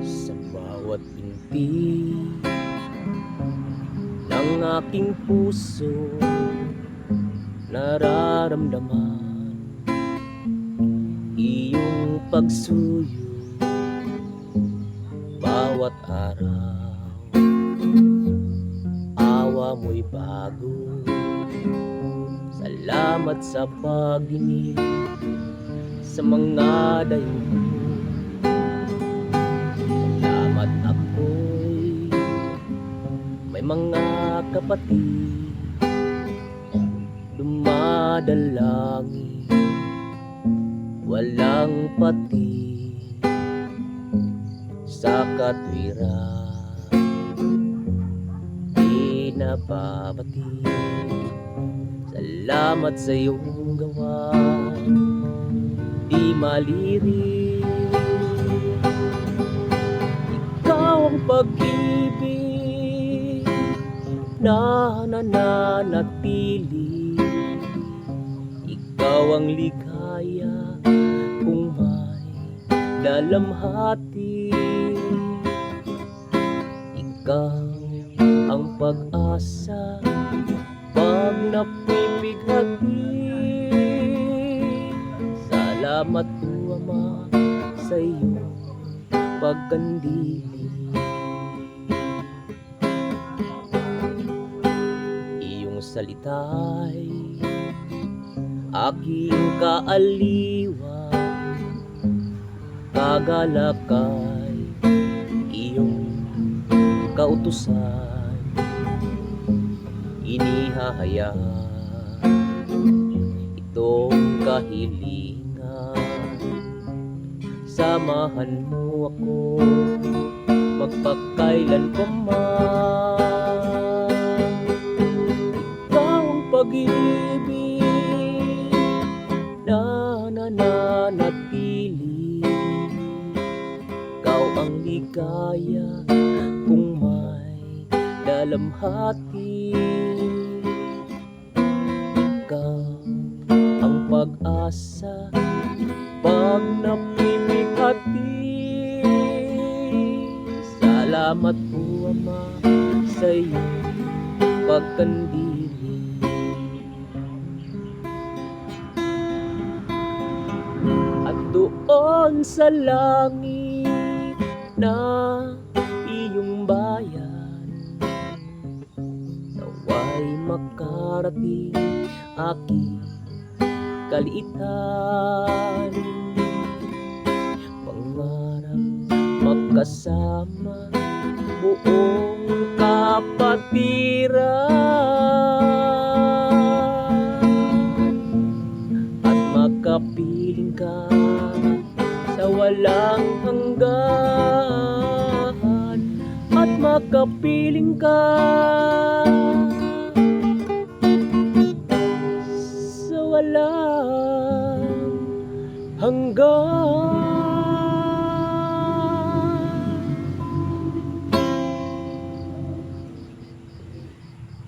Sa bawat binti ng aking puso, nararamdaman iyong pagsuyo bawat araw. Awa mo'y bago, salamat sa pagdinig sa mga dahilan. Salamat ako'y may mga kapatid, dumadalangin walang pati sa katwiran, di nababati. Salamat sa iyong gawa, di maliri. Ikaw ang pag-ibig na nananatili, ikaw ang ligaya kung may dalamhati. Ikaw ang pag-asa pag napipighati. Salamat po Ama sa iyong pagkandili. Iyong salita'y aking kaaliwan, kagalakay iyong kautusan. Inihahayag itong kahilingan, samahan mo ako magpakailan pa man. Ikaw ang pag-ibig na nananatili, ikaw ang ligaya kung may dalamhati. Ikaw ang pag-asa pag napipighati. Salamat po Ama sa iyong pagkandili. At doon sa langit na iyong bayan, naway makarating aking kaliitan. Pangarap magkasama buong kapatiran, at makapiling ka sa walang hanggan, at makapiling ka sa walang hanggan.